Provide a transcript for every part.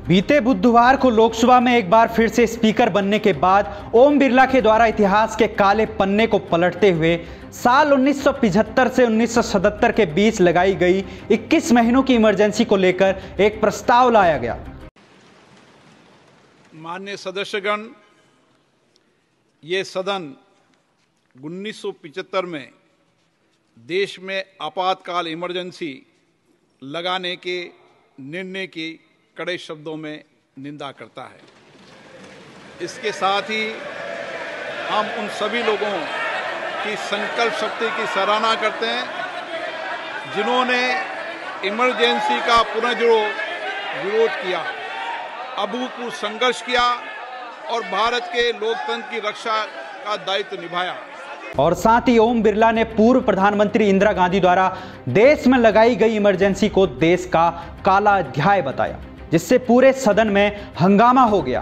बीते बुधवार को लोकसभा में एक बार फिर से स्पीकर बनने के बाद ओम बिरला के द्वारा इतिहास के काले पन्ने को पलटते हुए साल 1975 से 1977 के बीच लगाई गई 21 महीनों की इमरजेंसी को लेकर एक प्रस्ताव लाया गया। माननीय सदस्यगण, ये सदन 1975 में देश में आपातकाल इमरजेंसी लगाने के निर्णय की कड़े शब्दों में निंदा करता है। इसके साथ ही हम उन सभी लोगों की संकल्प शक्ति की सराहना करते हैं जिन्होंने इमरजेंसी का पुनर्विरोध विरोध किया, अभूतपूर्व संघर्ष किया और भारत के लोकतंत्र की रक्षा का दायित्व निभाया। और साथ ही ओम बिरला ने पूर्व प्रधानमंत्री इंदिरा गांधी द्वारा देश में लगाई गई इमरजेंसी को देश का काला अध्याय बताया, जिससे पूरे सदन में हंगामा हो गया।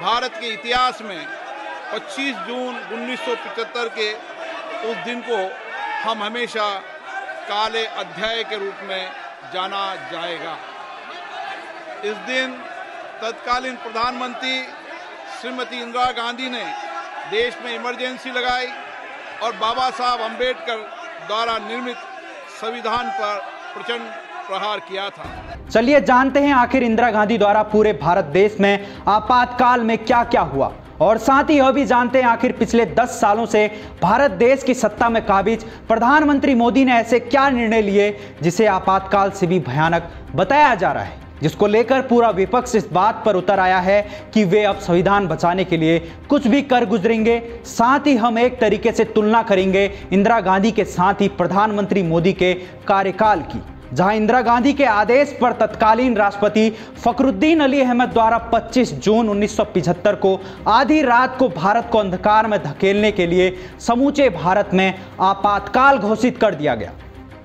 भारत के इतिहास में 25 जून 1975 के उस दिन को हम हमेशा काले अध्याय के रूप में जाना जाएगा। इस दिन तत्कालीन प्रधानमंत्री श्रीमती इंदिरा गांधी ने देश में इमरजेंसी लगाई और बाबा साहब अम्बेडकर द्वारा निर्मित संविधान पर प्रचंड प्रहार किया था। चलिए जानते हैं आखिर इंदिरा गांधी द्वारा पूरे भारत देश में आपातकाल में क्या क्या हुआ, और साथ ही यह भी जानते हैं आखिर पिछले 10 सालों से भारत देश की सत्ता में काबिज प्रधानमंत्री मोदी ने ऐसे क्या निर्णय लिए जिसे आपातकाल से भी भयानक बताया जा रहा है, जिसको लेकर पूरा विपक्ष इस बात पर उतर आया है कि वे अब संविधान बचाने के लिए कुछ भी कर गुजरेंगे। साथ ही हम एक तरीके से तुलना करेंगे इंदिरा गांधी के साथ ही प्रधानमंत्री मोदी के कार्यकाल की, जहां इंदिरा गांधी के आदेश पर तत्कालीन राष्ट्रपति फखरुद्दीन अली अहमद द्वारा 25 जून 1975 को आधी रात को भारत को अंधकार में धकेलने के लिए समूचे भारत में आपातकाल घोषित कर दिया गया,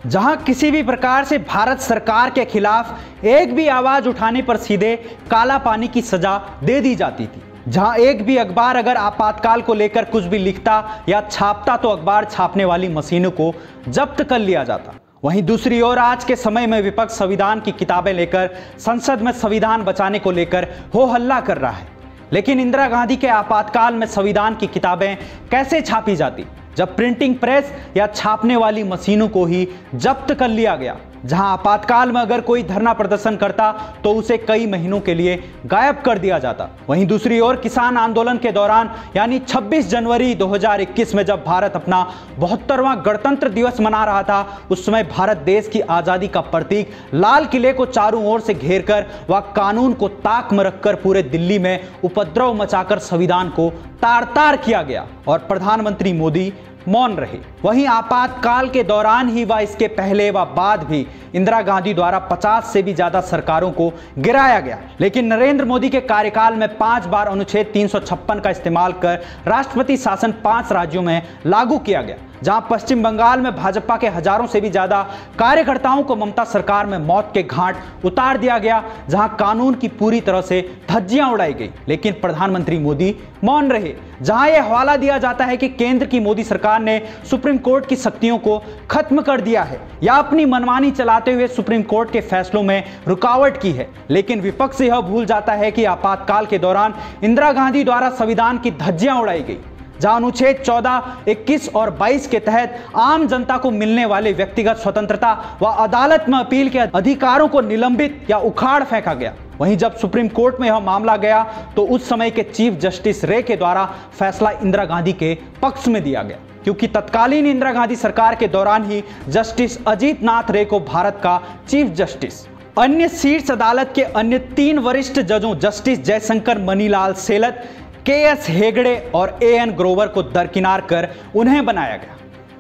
जहां किसी भी प्रकार से भारत सरकार के खिलाफ एक भी आवाज उठाने पर सीधे काला पानी की सजा दे दी जाती थी, जहां एक भी अखबार अगर आपातकाल को लेकर कुछ भी लिखता या छापता तो अखबार छापने वाली मशीनों को जब्त कर लिया जाता। वहीं दूसरी ओर आज के समय में विपक्ष संविधान की किताबें लेकर संसद में संविधान बचाने को लेकर हो हल्ला कर रहा है, लेकिन इंदिरा गांधी के आपातकाल में संविधान की किताबें कैसे छापी जाती जब प्रिंटिंग प्रेस या छापने वाली मशीनों को ही जब्त कर लिया गया, जहां आपातकाल में अगर कोई धरना प्रदर्शन करता तो उसे कई महीनों के लिए गायब कर दिया जाता। वहीं दूसरी ओर किसान आंदोलन के दौरान यानी 26 जनवरी 2021 में जब भारत अपना 72वां गणतंत्र दिवस मना रहा था, उस समय भारत देश की आजादी का प्रतीक लाल किले को चारों ओर से घेरकर व कानून को ताक में रखकर पूरे दिल्ली में उपद्रव मचाकर संविधान को तार तार किया गया और प्रधानमंत्री मोदी मौन रहे। वहीं आपातकाल के दौरान ही व इसके पहले व बाद भी इंदिरा गांधी द्वारा 50 से भी ज्यादा सरकारों को गिराया गया, लेकिन नरेंद्र मोदी के कार्यकाल में 5 बार अनुच्छेद 356 का इस्तेमाल कर राष्ट्रपति शासन 5 राज्यों में लागू किया गया, जहां पश्चिम बंगाल में भाजपा के हजारों से भी ज्यादा कार्यकर्ताओं को ममता सरकार में मौत के घाट उतार दिया गया, जहां कानून की पूरी तरह से धज्जियां उड़ाई गई, लेकिन प्रधानमंत्री मोदी मौन रहे। जहां यह हवाला दिया जाता है कि केंद्र की मोदी सरकार ने सुप्रीम कोर्ट की शक्तियों को खत्म कर दिया है या अपनी मनमानी चलाते हुए सुप्रीम कोर्ट के फैसलों में रुकावट की है, लेकिन विपक्ष यह भूल जाता है कि आपातकाल के दौरान इंदिरा गांधी द्वारा संविधान की धज्जियां उड़ाई गई, जहां अनुच्छेद 14, 21 और 22 के तहत आम जनता को मिलने वाले व्यक्तिगत स्वतंत्रता व अदालत में अपील के अधिकारों को निलंबित या उखाड़ फेंका गया। वहीं जब सुप्रीम कोर्ट में यह मामला गया तो उस समय के चीफ जस्टिस रे के द्वारा फैसला इंदिरा गांधी के पक्ष में दिया गया, क्योंकि तत्कालीन इंदिरा गांधी सरकार के दौरान ही जस्टिस अजीत नाथ रे को भारत का चीफ जस्टिस, अन्य शीर्ष अदालत के अन्य 3 वरिष्ठ जजों जस्टिस जयशंकर, मनीलाल सेलत, के.एस. हेगड़े और ए.एन. ग्रोवर को दरकिनार कर उन्हें बनाया गया।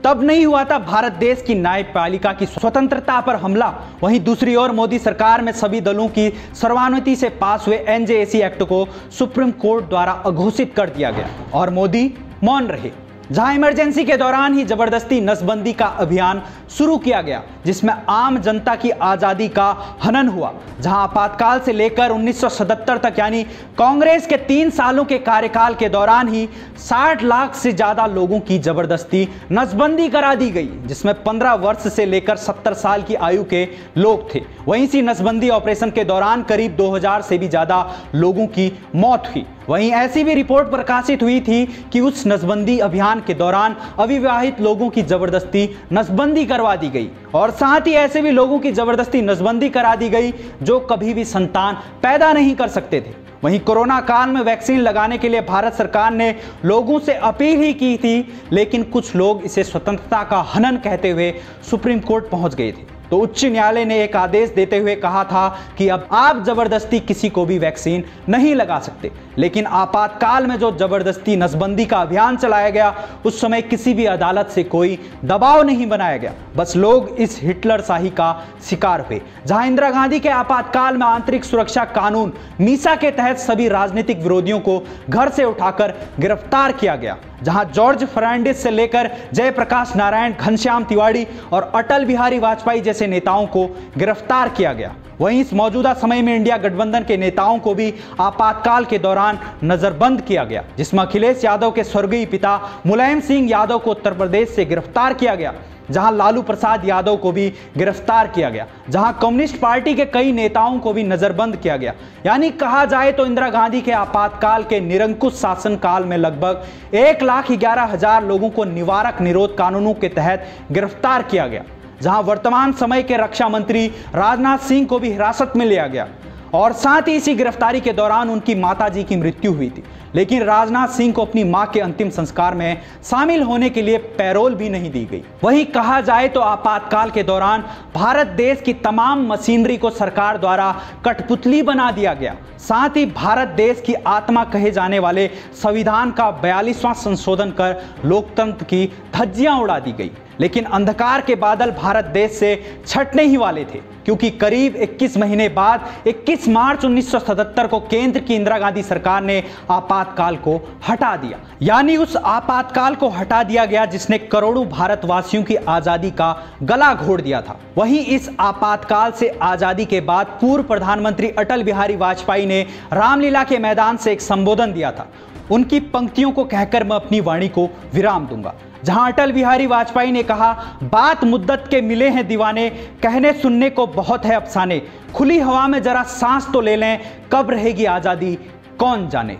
तब नहीं हुआ था भारत देश की न्यायपालिका की स्वतंत्रता पर हमला। वहीं दूसरी ओर मोदी सरकार में सभी दलों की सर्वानुमति से पास हुए एनजेएसी एक्ट को सुप्रीम कोर्ट द्वारा अघोषित कर दिया गया और मोदी मौन रहे। जहां इमरजेंसी के दौरान ही जबरदस्ती नसबंदी का अभियान शुरू किया गया, जिसमें आम जनता की आजादी का हनन हुआ। जहां आपातकाल से लेकर 1977 तक यानी कांग्रेस के 3 सालों के कार्यकाल के दौरान ही 60 लाख से ज्यादा लोगों की जबरदस्ती नसबंदी करा दी गई, जिसमें 15 वर्ष से लेकर 70 साल की आयु के लोग थे। वहीं इसी नसबंदी ऑपरेशन के दौरान करीब 2000 से भी ज्यादा लोगों की मौत हुई। वहीं ऐसी भी रिपोर्ट प्रकाशित हुई थी कि उस नसबंदी अभियान के दौरान अविवाहित लोगों की जबरदस्ती नसबंदी करवा दी गई और साथ ही ऐसे भी लोगों की जबरदस्ती नसबंदी करा दी गई जो कभी भी संतान पैदा नहीं कर सकते थे। वहीं कोरोना काल में वैक्सीन लगाने के लिए भारत सरकार ने लोगों से अपील ही की थी, लेकिन कुछ लोग इसे स्वतंत्रता का हनन कहते हुए सुप्रीम कोर्ट पहुंच गए थे। तो उच्च न्यायालय ने एक आदेश देते हुए कहा था कि अब आप जबरदस्ती किसी को भी वैक्सीन नहीं लगा सकते। लेकिन आपातकाल में जो जबरदस्ती नसबंदी का अभियान चलाया गया, उस समय किसी भी अदालत से कोई दबाव नहीं बनाया गया, बस लोग इस हिटलरशाही का शिकार हुए। जहां इंदिरा गांधी के आपातकाल में आंतरिक सुरक्षा कानून मीसा के तहत सभी राजनीतिक विरोधियों को घर से उठाकर गिरफ्तार किया गया, जहां जॉर्ज फर्नांडिस से लेकर जयप्रकाश नारायण, घनश्याम तिवारी और अटल बिहारी वाजपेयी जैसे नेताओं को गिरफ्तार किया गया। वहीं इस मौजूदा समय में इंडिया गठबंधन के नेताओं को भी आपातकाल के दौरान नजरबंद किया गया, जिसमें अखिलेश यादव के स्वर्गीय पिता मुलायम सिंह यादव को उत्तर प्रदेश से गिरफ्तार किया गया, जहां लालू प्रसाद यादव को भी गिरफ्तार किया गया, जहां कम्युनिस्ट पार्टी के कई नेताओं को भी नजरबंद किया गया। यानी कहा जाए तो इंदिरा गांधी के आपातकाल के निरंकुश शासनकाल में लगभग 1,11,000 लोगों को निवारक निरोध कानूनों के तहत गिरफ्तार किया गया, जहां वर्तमान समय के रक्षा मंत्री राजनाथ सिंह को भी हिरासत में लिया गया और साथ ही इसी गिरफ्तारी के दौरान उनकी माताजी की मृत्यु हुई थी। लेकिन राजनाथ सिंह को अपनी मां के अंतिम संस्कार में शामिल होने के लिए पैरोल भी नहीं दी गई। वहीं कहा जाए तो आपातकाल के दौरान भारत देश की तमाम मशीनरी को सरकार द्वारा कठपुतली बना दिया गया। साथ ही भारत देश की आत्मा कहे जाने वाले संविधान का 42वां संशोधन कर लोकतंत्र की धज्जियां उड़ा दी गई। लेकिन अंधकार के बादल भारत देश से छटने ही वाले थे, क्योंकि करीब 21 महीने बाद 21 मार्च 1977 को केंद्र की इंदिरा गांधी सरकार ने आपातकाल को हटा दिया। यानी उस आपातकाल को हटा दिया गया जिसने करोड़ों भारतवासियों की आजादी का गला घोट दिया था। वहीं इस आपातकाल से आजादी के बाद पूर्व प्रधानमंत्री अटल बिहारी वाजपेयी ने रामलीला के मैदान से एक संबोधन दिया था। उनकी पंक्तियों को कहकर मैं अपनी वाणी को विराम दूंगा, जहां अटल बिहारी वाजपेयी ने कहा, बात मुद्दत के मिले हैं दीवाने, कहने सुनने को बहुत है अफसाने, खुली हवा में जरा सांस तो ले लें, कब रहेगी आजादी कौन जाने।